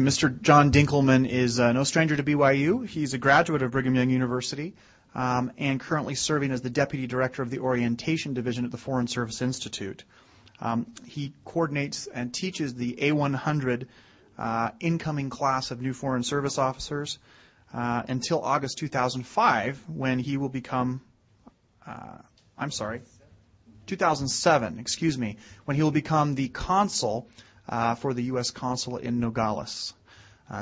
Mr. John Dinkelman is no stranger to BYU. He's a graduate of Brigham Young University and currently serving as the Deputy Director of the Orientation Division at the Foreign Service Institute. He coordinates and teaches the A100 incoming class of new Foreign Service officers until August 2005, when he will become, 2007, when he will become the consul for the U.S. consulate in Nogales.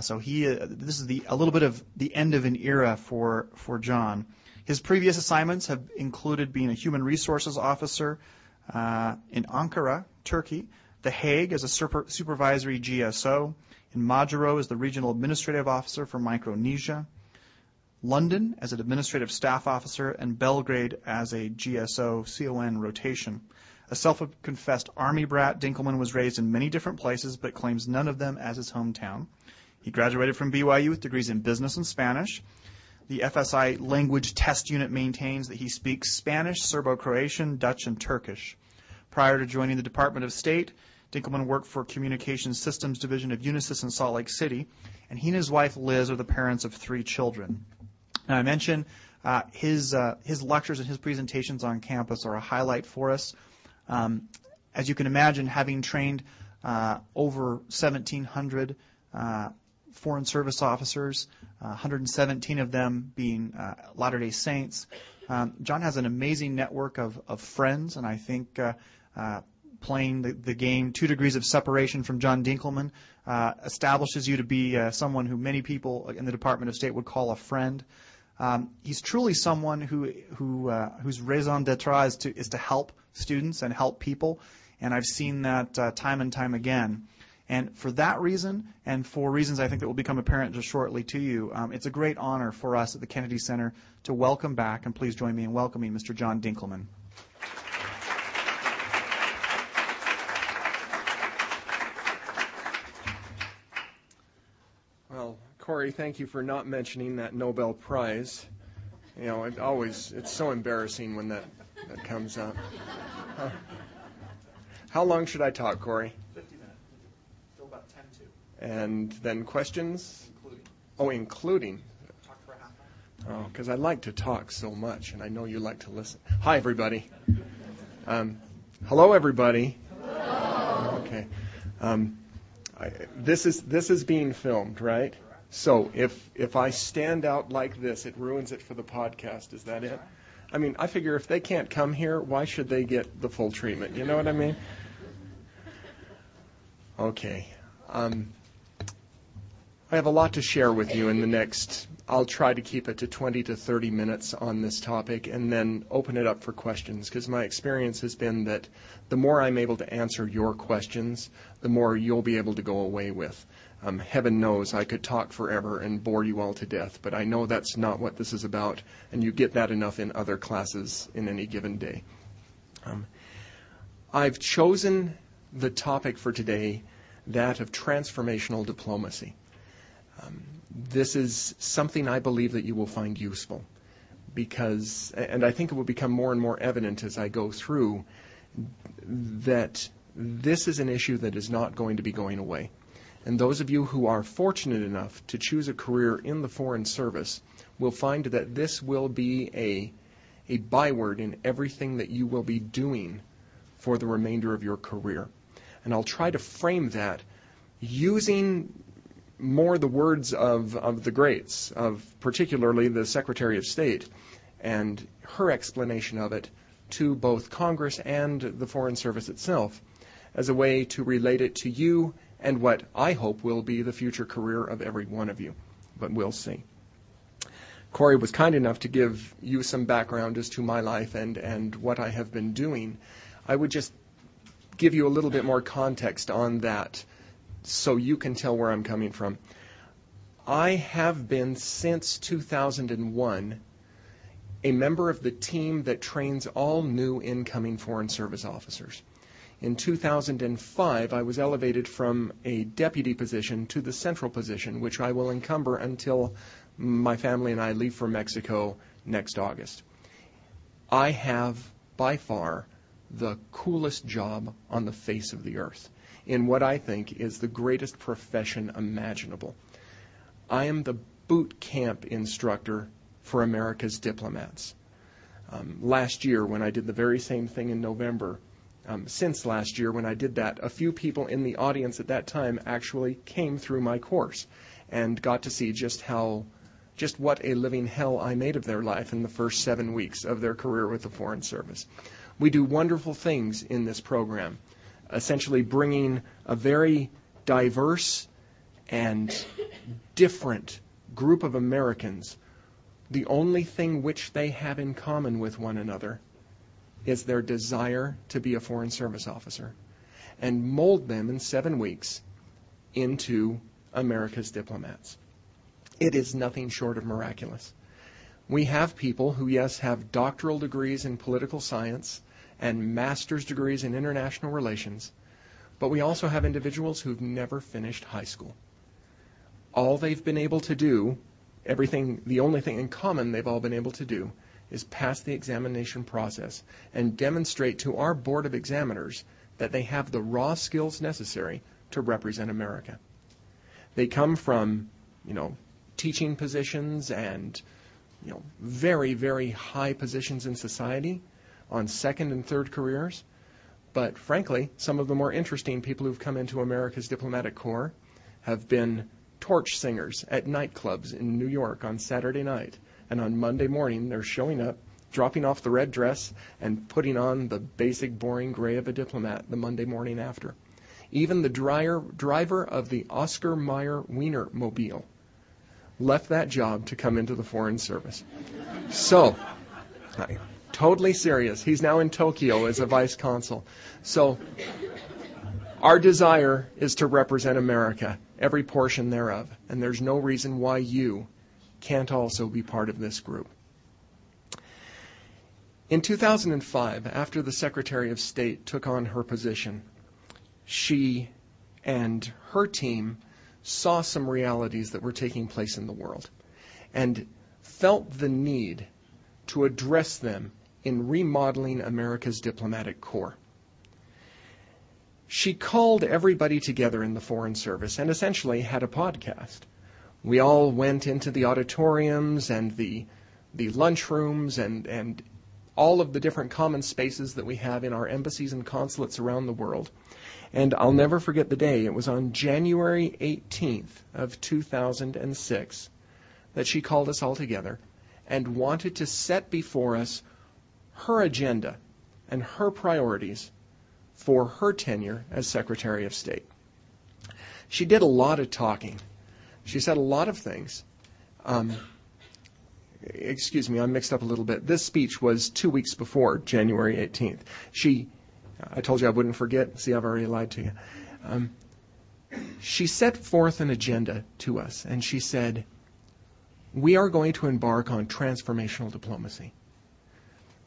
So this is a little bit of the end of an era for John. His previous assignments have included being a human resources officer in Ankara, Turkey, The Hague as a supervisory GSO, in Majuro as the regional administrative officer for Micronesia, London as an administrative staff officer, and Belgrade as a GSO CON rotation. A self-confessed army brat, Dinkelman was raised in many different places but claims none of them as his hometown. He graduated from BYU with degrees in business and Spanish. The FSI language test unit maintains that he speaks Spanish, Serbo-Croatian, Dutch, and Turkish. Prior to joining the Department of State, Dinkelman worked for Communications Systems Division of Unisys in Salt Lake City, and he and his wife Liz are the parents of 3 children. Now, I mentioned his lectures and his presentations on campus are a highlight for us. As you can imagine, having trained over 1,700 Foreign Service officers, 117 of them being Latter-day Saints, John has an amazing network of friends, and I think playing the game 2 Degrees of Separation from John Dinkelman establishes you to be someone who many people in the Department of State would call a friend. He's truly someone whose raison d'etre is to help students and help people, and I've seen that time and time again. And for that reason, and for reasons I think that will become apparent just shortly to you, it's a great honor for us at the Kennedy Center to welcome back, and please join me in welcoming Mr. John Dinkelman. Well, Corey, thank you for not mentioning that Nobel Prize. You know, it's so embarrassing when that comes up. How long should I talk, Corey? 50 minutes. Still about 10 to. And then questions? Including. Oh, including. Talk for a half hour. Oh, because I like to talk so much, and I know you like to listen. Hi, everybody. Hello, everybody. Hello. Okay. This is being filmed, right? So if I stand out like this, it ruins it for the podcast. Is that it? I mean, I figure if they can't come here, why should they get the full treatment? You know what I mean? Okay. I have a lot to share with you in the next, I'll try to keep it to 20 to 30 minutes on this topic and then open it up for questions, because my experience has been that the more I'm able to answer your questions, the more you'll be able to go away with. Heaven knows I could talk forever and bore you all to death, but I know that's not what this is about, and you get that enough in other classes in any given day. I've chosen the topic for today, that of transformational diplomacy. This is something I believe that you will find useful, because, and I think it will become more and more evident as I go through, that this is an issue that is not going to be going away. And those of you who are fortunate enough to choose a career in the Foreign Service will find that this will be a byword in everything that you will be doing for the remainder of your career. And I'll try to frame that using more the words of the greats, of particularly the Secretary of State, and her explanation of it to both Congress and the Foreign Service itself, as a way to relate it to you and what I hope will be the future career of every one of you. But we'll see. Corey was kind enough to give you some background as to my life and what I have been doing. I would just give you a little bit more context on that so you can tell where I'm coming from. I have been, since 2001, a member of the team that trains all new incoming Foreign Service officers. In 2005, I was elevated from a deputy position to the central position, which I will encumber until my family and I leave for Mexico next August. I have, by far, the coolest job on the face of the earth. in what I think is the greatest profession imaginable. I am the boot camp instructor for America's diplomats. Last year, when I did the very same thing in November, since last year when I did that, a few people in the audience at that time actually came through my course and got to see just what a living hell I made of their life in the first 7 weeks of their career with the Foreign Service. We do wonderful things in this program, essentially bringing a very diverse and different group of Americans. The only thing which they have in common with one another is their desire to be a Foreign Service officer, and mold them in 7 weeks into America's diplomats. It is nothing short of miraculous. We have people who, yes, have doctoral degrees in political science and master's degrees in international relations, but we also have individuals who've never finished high school. All they've been able to do, the only thing in common they've all been able to do, is pass the examination process and demonstrate to our board of examiners that they have the raw skills necessary to represent America. They come from, teaching positions and, very, very high positions in society on second and third careers. But frankly, some of the more interesting people who've come into America's diplomatic corps have been torch singers at nightclubs in New York on Saturday night. And on Monday morning, they're showing up, dropping off the red dress, and putting on the basic, boring gray of a diplomat the Monday morning after. Even the driver of the Oscar Mayer Wiener Mobile left that job to come into the Foreign Service. So, totally serious. He's now in Tokyo as a vice consul. So, our desire is to represent America, every portion thereof, and there's no reason why you can't also be part of this group. In 2005, after the Secretary of State took on her position, she and her team saw some realities that were taking place in the world and felt the need to address them in remodeling America's diplomatic corps. She called everybody together in the Foreign Service and essentially had a podcast. We all went into the auditoriums and the lunchrooms and all of the different common spaces that we have in our embassies and consulates around the world. And I'll never forget the day. It was on January 18th of 2006 that she called us all together and wanted to set before us her agenda and her priorities for her tenure as Secretary of State. She did a lot of talking. She said a lot of things. Excuse me, I'm mixed up a little bit. This speech was 2 weeks before January 18th. I told you I wouldn't forget. See, I've already lied to you. She set forth an agenda to us, and she said, we are going to embark on transformational diplomacy.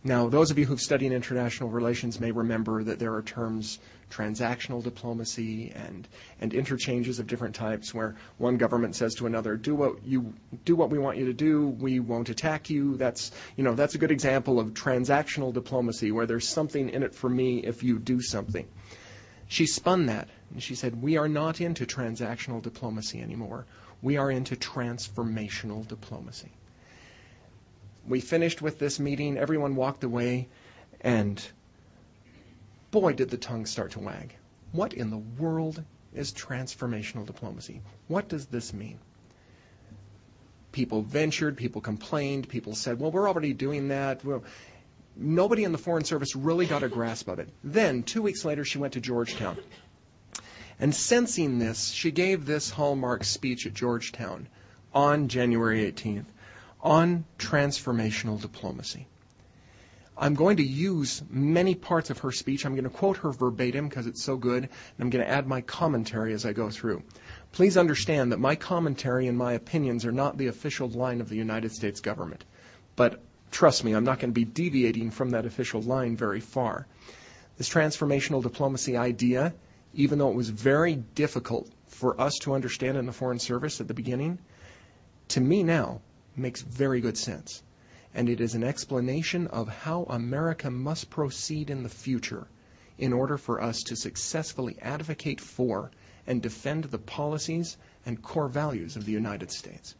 Now, those of you who've studied international relations may remember that there are terms transactional diplomacy and interchanges of different types where one government says to another, do what we want you to do, we won't attack you. That's a good example of transactional diplomacy where there's something in it for me if you do something. She spun that and she said, we are not into transactional diplomacy anymore. We are into transformational diplomacy. We finished with this meeting, everyone walked away, and boy, did the tongue start to wag. What in the world is transformational diplomacy? What does this mean? People ventured, people complained, people said, well, we're already doing that. Well, nobody in the Foreign Service really got a grasp of it. Then, 2 weeks later, she went to Georgetown. And sensing this, she gave this hallmark speech at Georgetown on January 18th. On transformational diplomacy. I'm going to use many parts of her speech. I'm going to quote her verbatim because it's so good, and I'm going to add my commentary as I go through. Please understand that my commentary and my opinions are not the official line of the United States government. But trust me, I'm not going to be deviating from that official line very far. This transformational diplomacy idea, even though it was very difficult for us to understand in the Foreign Service at the beginning, to me now, makes very good sense. And it is an explanation of how America must proceed in the future in order for us to successfully advocate for and defend the policies and core values of the United States.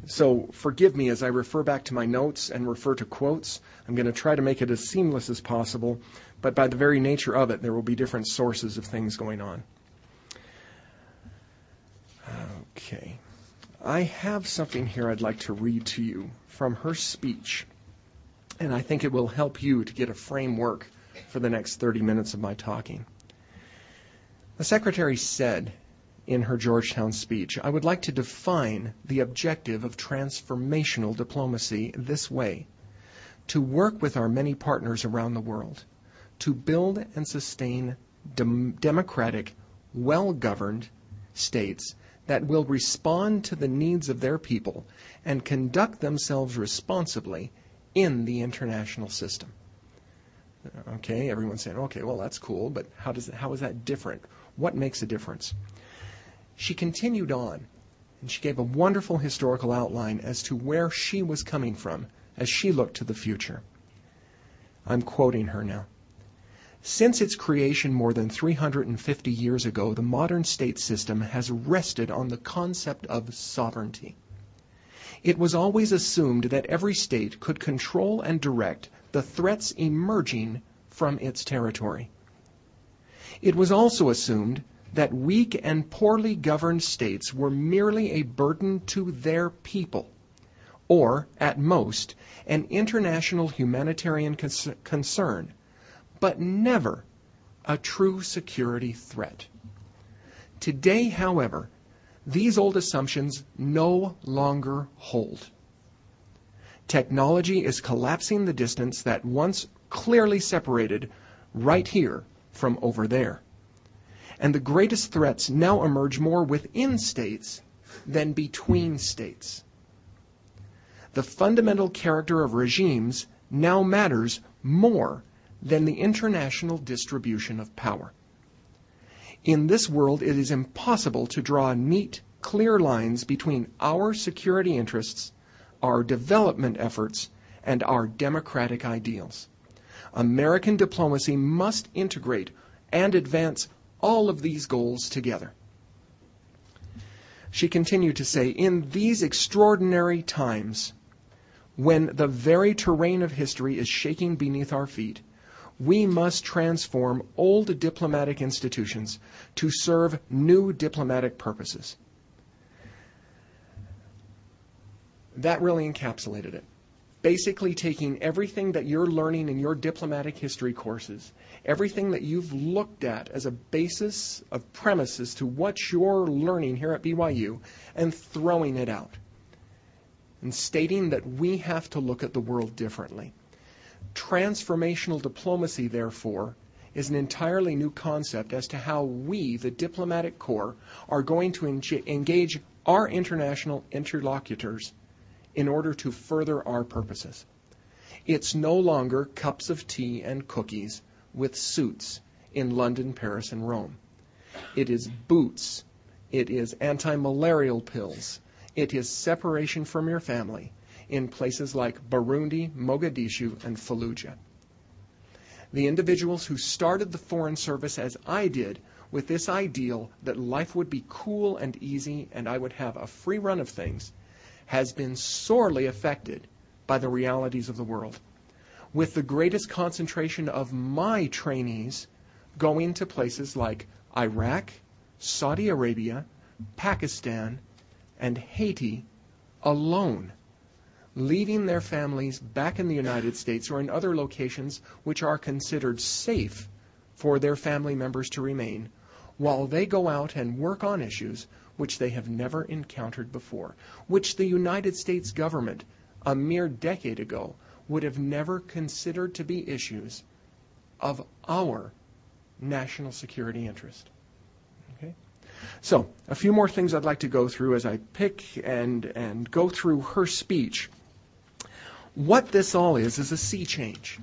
So forgive me as I refer back to my notes and refer to quotes. I'm going to try to make it as seamless as possible, but by the very nature of it, there will be different sources of things going on. Okay. I have something here I'd like to read to you from her speech, and I think it will help you to get a framework for the next 30 minutes of my talking. The Secretary said in her Georgetown speech, "I would like to define the objective of transformational diplomacy this way: to work with our many partners around the world, to build and sustain democratic, well-governed states that will respond to the needs of their people and conduct themselves responsibly in the international system." Okay, everyone's saying, okay, well, that's cool, but how is that different? What makes a difference? She continued on, and she gave a wonderful historical outline as to where she was coming from as she looked to the future. I'm quoting her now. "Since its creation more than 350 years ago, the modern state system has rested on the concept of sovereignty. It was always assumed that every state could control and direct the threats emerging from its territory. It was also assumed that weak and poorly governed states were merely a burden to their people, or, at most, an international humanitarian concern, but never a true security threat. Today, however, these old assumptions no longer hold. Technology is collapsing the distance that once clearly separated right here from over there. And the greatest threats now emerge more within states than between states. The fundamental character of regimes now matters more than the international distribution of power. In this world, it is impossible to draw neat, clear lines between our security interests, our development efforts, and our democratic ideals. American diplomacy must integrate and advance all of these goals together." She continued to say, "In these extraordinary times, when the very terrain of history is shaking beneath our feet, we must transform old diplomatic institutions to serve new diplomatic purposes." That really encapsulated it. Basically taking everything that you're learning in your diplomatic history courses, everything that you've looked at as a basis of premises to what you're learning here at BYU, and throwing it out. And stating that we have to look at the world differently. Transformational diplomacy, therefore, is an entirely new concept as to how we, the diplomatic corps, are going to engage our international interlocutors in order to further our purposes. It's no longer cups of tea and cookies with suits in London, Paris, and Rome. It is boots. It is anti-malarial pills. It is separation from your family in places like Burundi, Mogadishu, and Fallujah. The individuals who started the Foreign Service as I did, with this ideal that life would be cool and easy and I would have a free run of things, has been sorely affected by the realities of the world, with the greatest concentration of my trainees going to places like Iraq, Saudi Arabia, Pakistan, and Haiti alone, leaving their families back in the United States or in other locations which are considered safe for their family members to remain, while they go out and work on issues which they have never encountered before, which the United States government a mere decade ago would have never considered to be issues of our national security interest. Okay? So, a few more things I'd like to go through as I pick and go through her speech. What this all is a sea change.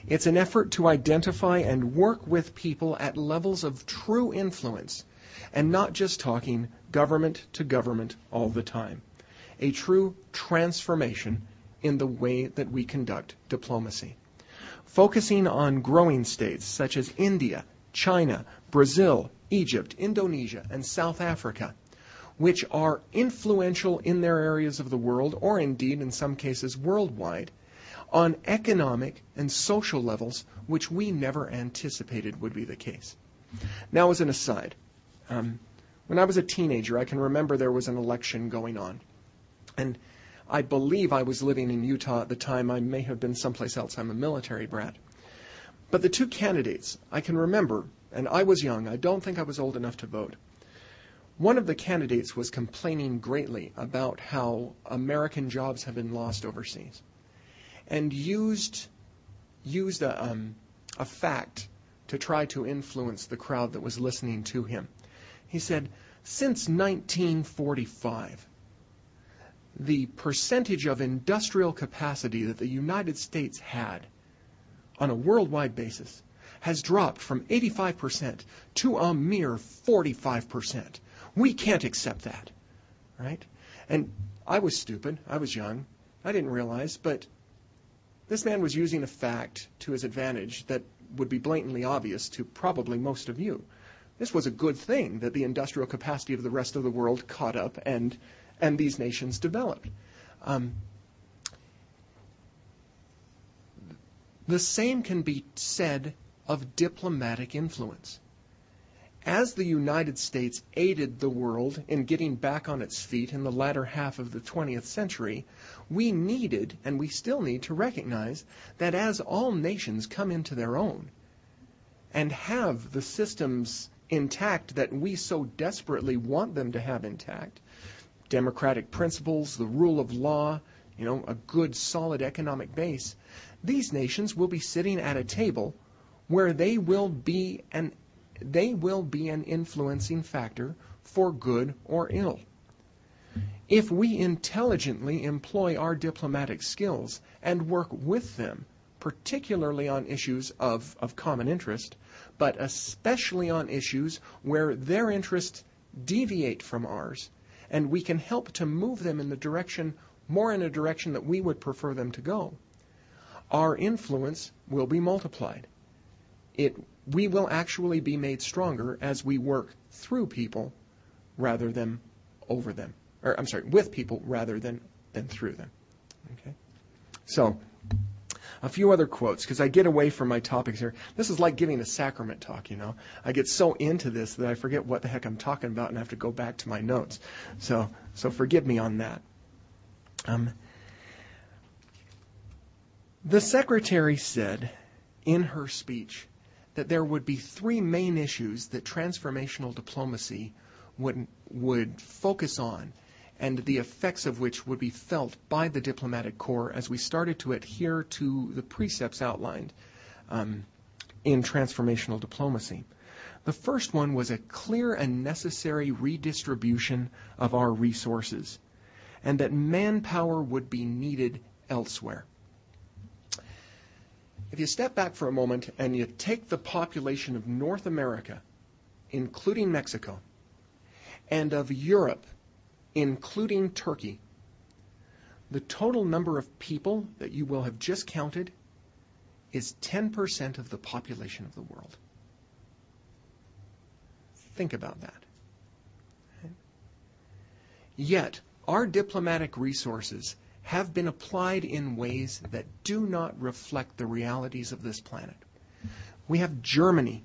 It's an effort to identify and work with people at levels of true influence, and not just talking government to government all the time. A true transformation in the way that we conduct diplomacy. focusing on growing states such as India, China, Brazil, Egypt, Indonesia, and South Africa, which are influential in their areas of the world, or indeed in some cases worldwide, on economic and social levels which we never anticipated would be the case. Now, as an aside, when I was a teenager, I can remember there was an election going on. And I believe I was living in Utah at the time. I may have been someplace else. I'm a military brat. But the two candidates, I can remember, and I was young. I don't think I was old enough to vote. One of the candidates was complaining greatly about how American jobs have been lost overseas, and used a fact to try to influence the crowd that was listening to him. He said, since 1945, the percentage of industrial capacity that the United States had on a worldwide basis has dropped from 85% to a mere 45%. We can't accept that, right? And I was stupid. I was young. I didn't realize, but this man was using a fact to his advantage that would be blatantly obvious to probably most of you. This was a good thing that the industrial capacity of the rest of the world caught up and these nations developed. The same can be said of diplomatic influence. As the United States aided the world in getting back on its feet in the latter half of the 20th century, we needed, and we still need, to recognize that as all nations come into their own and have the systems intact that we so desperately want them to have intact, democratic principles, the rule of law, a good solid economic base, these nations will be sitting at a table where they will be an influencing factor for good or ill. If we intelligently employ our diplomatic skills and work with them, particularly on issues of common interest, but especially on issues where their interests deviate from ours, and we can help to move them in a direction that we would prefer them to go, our influence will be multiplied. We will actually be made stronger as we work through people rather than over them. With people rather than through them. Okay? So, a few other quotes, because I get away from my topics here. This is like giving a sacrament talk, I get so into this that I forget what the heck I'm talking about and I have to go back to my notes. So forgive me on that. The secretary said in her speech that there would be three main issues that transformational diplomacy would focus on, and the effects of which would be felt by the diplomatic corps as we started to adhere to the precepts outlined in transformational diplomacy. The first one was a clear and necessary redistribution of our resources, and that manpower would be needed elsewhere. If you step back for a moment and you take the population of North America, including Mexico, and of Europe, including Turkey, the total number of people that you will have just counted is 10% of the population of the world. Think about that. Yet, our diplomatic resources have been applied in ways that do not reflect the realities of this planet. We have Germany.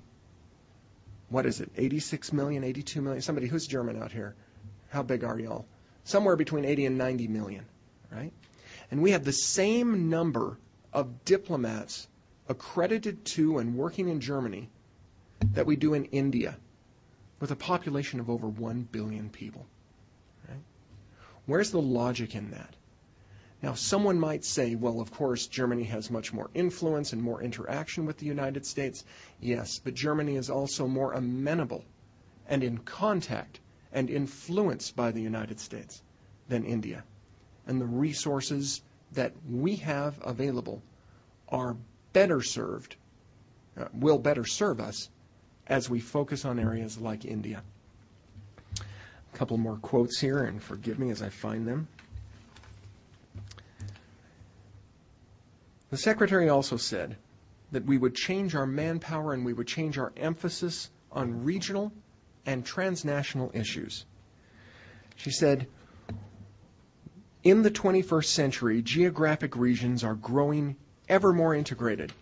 What is it? 86 million, 82 million? Somebody who's German out here? How big are y'all? Somewhere between 80 and 90 million, right? And we have the same number of diplomats accredited to and working in Germany that we do in India, with a population of over 1 billion people. Right? Where's the logic in that? Now, someone might say, well, of course, Germany has much more influence and more interaction with the United States. Yes, but Germany is also more amenable and in contact and influenced by the United States than India. And the resources that we have available are better served, will better serve us as we focus on areas like India. A couple more quotes here, and forgive me as I find them. The secretary also said that we would change our manpower and we would change our emphasis on regional and transnational issues. She said, in the 21st century, geographic regions are growing ever more integrated,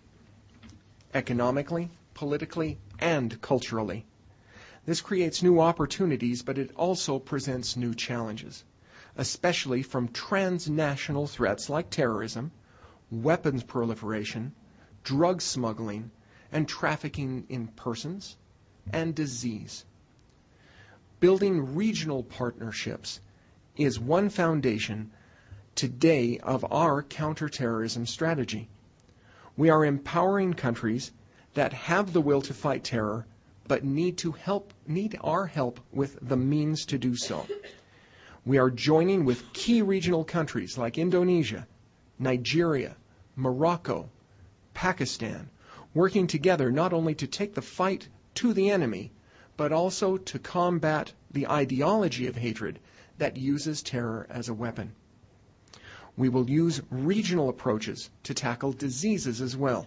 economically, politically, and culturally. This creates new opportunities, but it also presents new challenges, especially from transnational threats like terrorism, weapons proliferation, drug smuggling, and trafficking in persons, and disease. Building regional partnerships is one foundation today of our counterterrorism strategy. We are empowering countries that have the will to fight terror, but need our help with the means to do so. We are joining with key regional countries like Indonesia, Nigeria, Morocco, Pakistan, working together not only to take the fight to the enemy, but also to combat the ideology of hatred that uses terror as a weapon. We will use regional approaches to tackle diseases as well.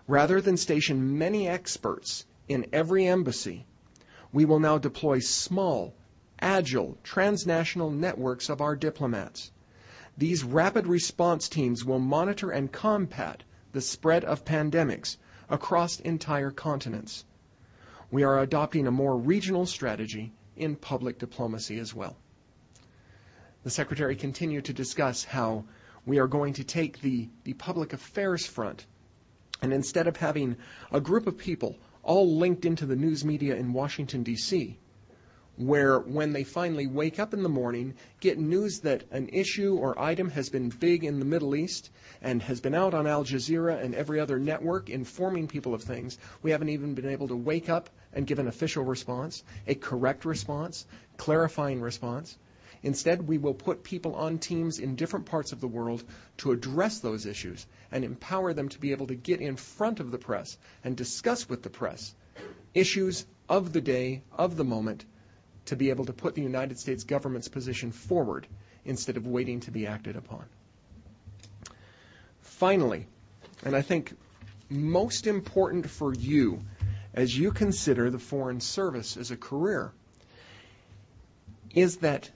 Rather than station many experts in every embassy, we will now deploy small, agile, transnational networks of our diplomats. These rapid response teams will monitor and combat the spread of pandemics across entire continents. We are adopting a more regional strategy in public diplomacy as well. The Secretary continued to discuss how we are going to take the public affairs front, and instead of having a group of people all linked into the news media in Washington, D.C., where when they finally wake up in the morning, get news that an issue or item has been big in the Middle East and has been out on Al Jazeera and every other network informing people of things, we haven't even been able to wake up and give an official response, a correct response, clarifying response. Instead, we will put people on teams in different parts of the world to address those issues and empower them to be able to get in front of the press and discuss with the press issues of the day, of the moment, to be able to put the United States government's position forward instead of waiting to be acted upon. Finally, and I think most important for you as you consider the Foreign Service as a career, is that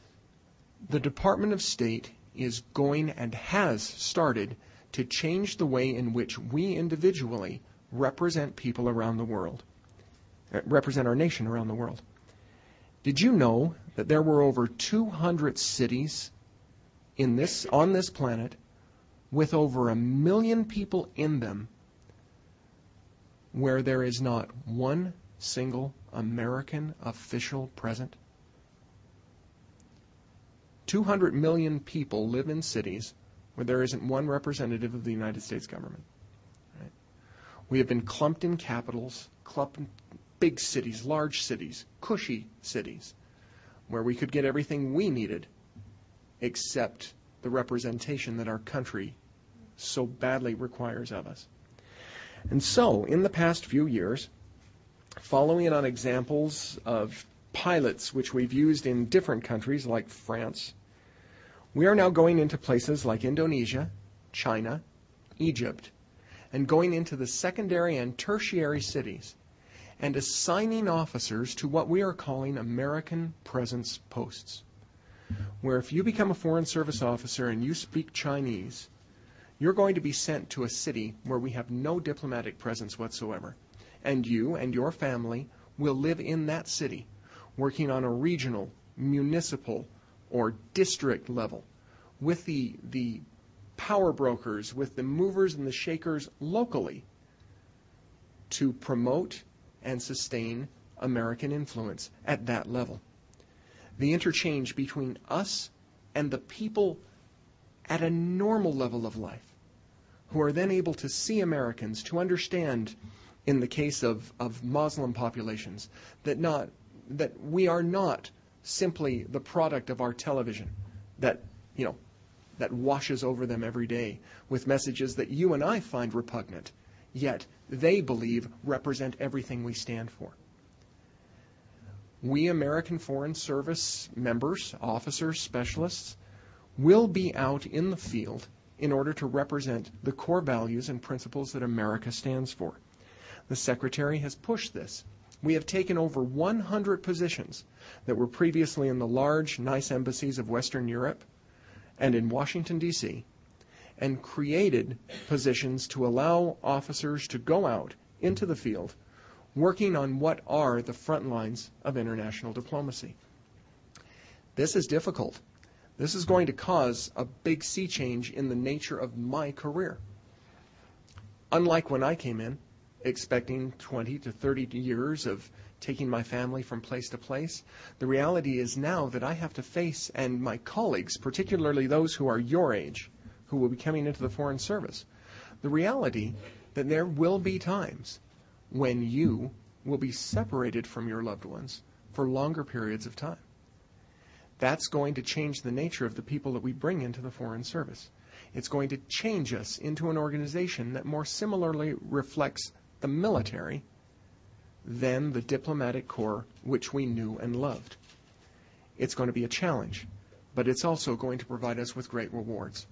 the Department of State is going and has started to change the way in which we individually represent people around the world, represent our nation around the world. Did you know that there were over 200 cities on this planet with over 1 million people in them where there is not one single American official present? 200 million people live in cities where there isn't one representative of the United States government. Right? We have been clumped in capitals, clumped in big cities, large cities, cushy cities, where we could get everything we needed except the representation that our country so badly requires of us. And so, in the past few years, following on examples of pilots which we've used in different countries like France, we are now going into places like Indonesia, China, Egypt, and going into the secondary and tertiary cities and assigning officers to what we are calling American Presence Posts, where if you become a Foreign Service officer and you speak Chinese, you're going to be sent to a city where we have no diplomatic presence whatsoever. And you and your family will live in that city, working on a regional, municipal, or district level with the power brokers, with the movers and the shakers locally to promote and sustain American influence at that level. The interchange between us and the people at a normal level of life, who are then able to see Americans, to understand, in the case of Muslim populations, that we are not simply the product of our television that washes over them every day with messages that you and I find repugnant, yet they believe represent everything we stand for. We American Foreign Service members, officers, specialists, will be out in the field in order to represent the core values and principles that America stands for. The Secretary has pushed this. We have taken over 100 positions that were previously in the large, nice embassies of Western Europe and in Washington, D.C., and created positions to allow officers to go out into the field working on what are the front lines of international diplomacy. This is difficult. This is going to cause a big sea change in the nature of my career. Unlike when I came in, expecting 20 to 30 years of taking my family from place to place, the reality is now that I have to face, and my colleagues, particularly those who are your age, who will be coming into the Foreign Service, the reality that there will be times when you will be separated from your loved ones for longer periods of time. That's going to change the nature of the people that we bring into the Foreign Service. It's going to change us into an organization that more similarly reflects the military than the diplomatic corps which we knew and loved. It's going to be a challenge, but it's also going to provide us with great rewards.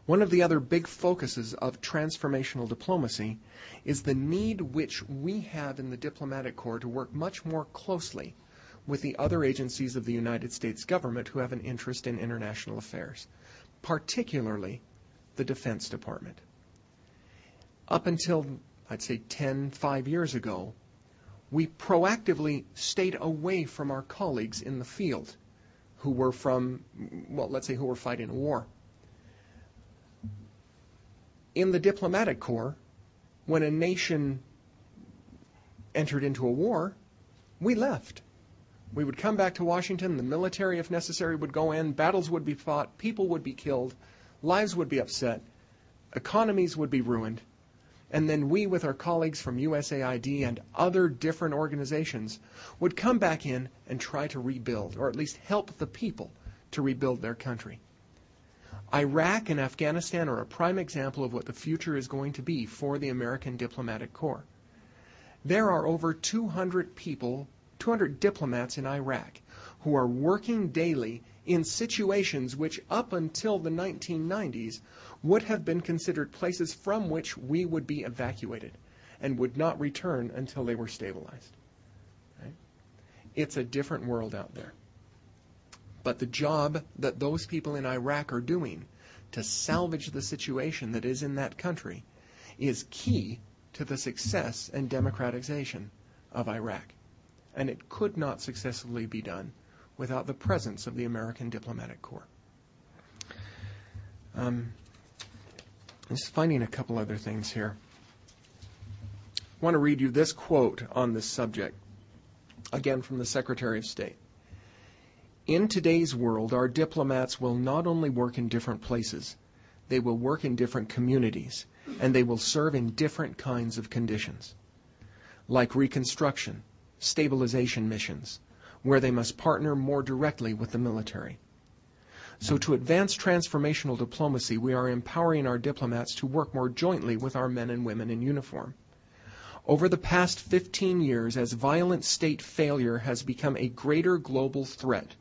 One of the other big focuses of transformational diplomacy is the need which we have in the diplomatic corps to work much more closely with the other agencies of the United States government who have an interest in international affairs, particularly the Defense Department. Up until, I'd say, 5 years ago, we proactively stayed away from our colleagues in the field who were from, well, let's say who were fighting a war. In the diplomatic corps, when a nation entered into a war, we left. We would come back to Washington, the military, if necessary, would go in, battles would be fought, people would be killed, lives would be upset, economies would be ruined, and then we, with our colleagues from USAID and other different organizations, would come back in and try to rebuild, or at least help the people to rebuild their country. Iraq and Afghanistan are a prime example of what the future is going to be for the American diplomatic corps. There are over 200 diplomats in Iraq who are working daily in situations which up until the 1990s would have been considered places from which we would be evacuated and would not return until they were stabilized. Right? It's a different world out there. But the job that those people in Iraq are doing to salvage the situation that is in that country is key to the success and democratization of Iraq. And it could not successfully be done without the presence of the American diplomatic corps. I'm just finding a couple other things here. I want to read you this quote on this subject, again from the Secretary of State. In today's world, our diplomats will not only work in different places, they will work in different communities, and they will serve in different kinds of conditions, like reconstruction, stabilization missions, where they must partner more directly with the military. So to advance transformational diplomacy, we are empowering our diplomats to work more jointly with our men and women in uniform. Over the past 15 years, as violent state failure has become a greater global threat,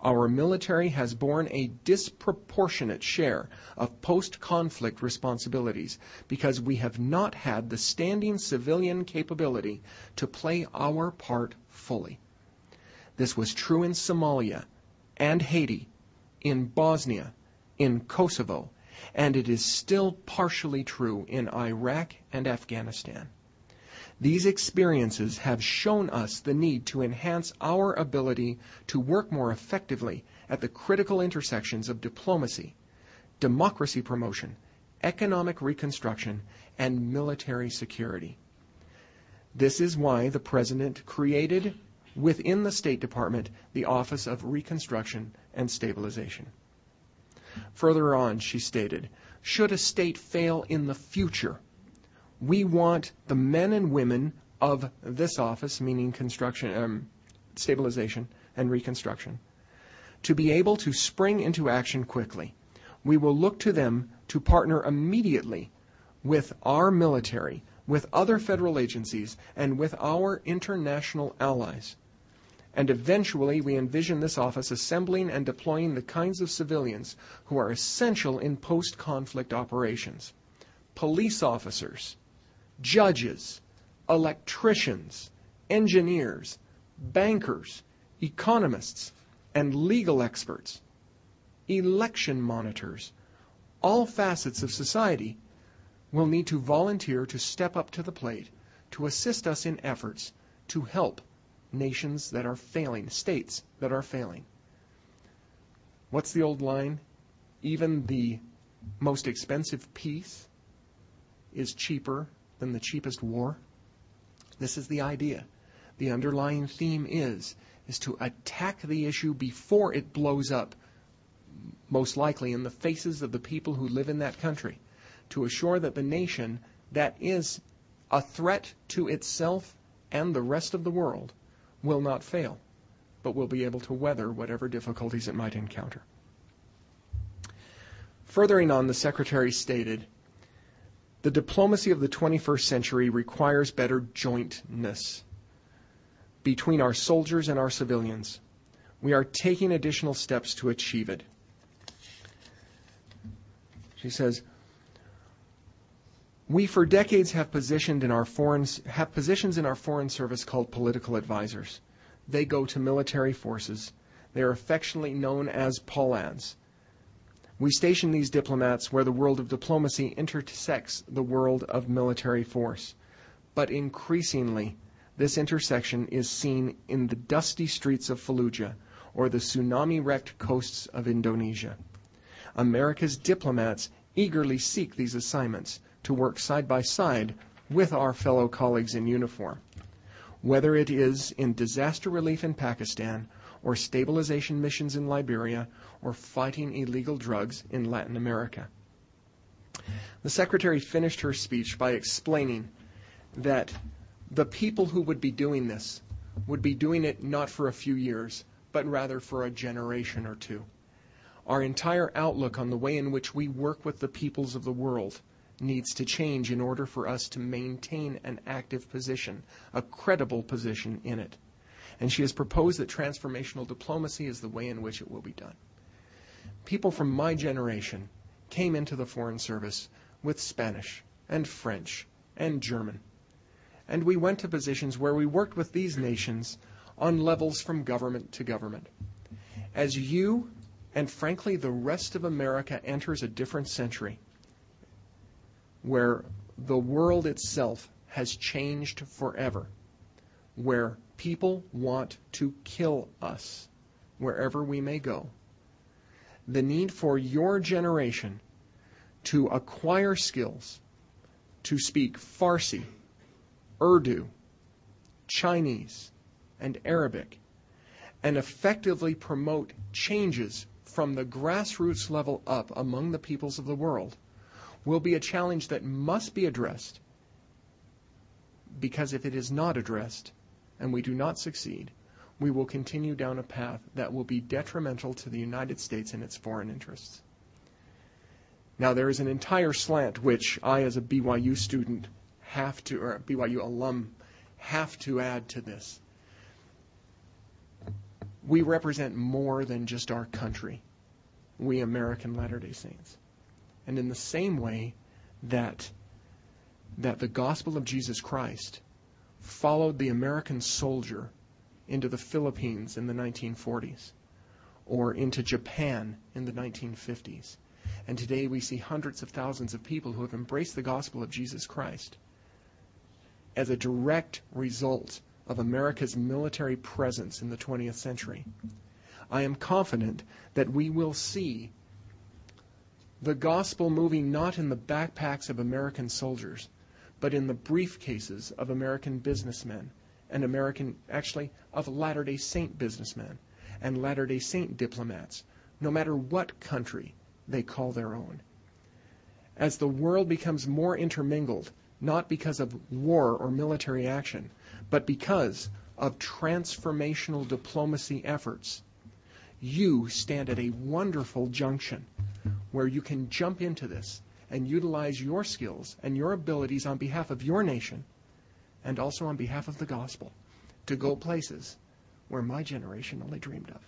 our military has borne a disproportionate share of post-conflict responsibilities because we have not had the standing civilian capability to play our part fully. This was true in Somalia and Haiti, in Bosnia, in Kosovo, and it is still partially true in Iraq and Afghanistan. These experiences have shown us the need to enhance our ability to work more effectively at the critical intersections of diplomacy, democracy promotion, economic reconstruction, and military security. This is why the President created within the State Department the Office of Reconstruction and Stabilization. Further on, she stated, should a state fail in the future, we want the men and women of this office, meaning stabilization and reconstruction, to be able to spring into action quickly. We will look to them to partner immediately with our military, with other federal agencies, and with our international allies. And eventually we envision this office assembling and deploying the kinds of civilians who are essential in post-conflict operations. Police officers, judges, electricians, engineers, bankers, economists, and legal experts, election monitors, all facets of society will need to volunteer to step up to the plate to assist us in efforts to help nations that are failing, states that are failing. What's the old line? Even the most expensive peace is cheaper than the cheapest war. This is the idea. The underlying theme is to attack the issue before it blows up, most likely in the faces of the people who live in that country, to assure that the nation that is a threat to itself and the rest of the world will not fail, but will be able to weather whatever difficulties it might encounter. Furthering on, the Secretary stated, the diplomacy of the 21st century requires better jointness between our soldiers and our civilians. We are taking additional steps to achieve it. She says, we for decades have positions in our foreign service called political advisors. They go to military forces. They are affectionately known as POLADs. We station these diplomats where the world of diplomacy intersects the world of military force. But increasingly, this intersection is seen in the dusty streets of Fallujah or the tsunami-wrecked coasts of Indonesia. America's diplomats eagerly seek these assignments to work side by side with our fellow colleagues in uniform. Whether it is in disaster relief in Pakistan, or stabilization missions in Liberia, or fighting illegal drugs in Latin America. The Secretary finished her speech by explaining that the people who would be doing this would be doing it not for a few years, but rather for a generation or two. Our entire outlook on the way in which we work with the peoples of the world needs to change in order for us to maintain an active position, a credible position in it. And she has proposed that transformational diplomacy is the way in which it will be done. People from my generation came into the Foreign Service with Spanish and French and German. And we went to positions where we worked with these nations on levels from government to government. As you, and frankly the rest of America, enters a different century, where the world itself has changed forever, where people want to kill us wherever we may go, the need for your generation to acquire skills to speak Farsi, Urdu, Chinese, and Arabic, and effectively promote changes from the grassroots level up among the peoples of the world will be a challenge that must be addressed, because if it is not addressed and we do not succeed, we will continue down a path that will be detrimental to the United States and its foreign interests. Now, there is an entire slant which I, as a BYU student, or a BYU alum, have to add to this. We represent more than just our country, we American Latter-day Saints. And in the same way that the gospel of Jesus Christ followed the American soldier into the Philippines in the 1940s, or into Japan in the 1950s, and today we see hundreds of thousands of people who have embraced the gospel of Jesus Christ as a direct result of America's military presence in the 20th century. I am confident that we will see the gospel moving not in the backpacks of American soldiers, but in the briefcases of American businessmen and of Latter-day Saint businessmen and Latter-day Saint diplomats, no matter what country they call their own. As the world becomes more intermingled, not because of war or military action, but because of transformational diplomacy efforts, you stand at a wonderful junction where you can jump into this and utilize your skills and your abilities on behalf of your nation and also on behalf of the gospel to go places where my generation only dreamed of.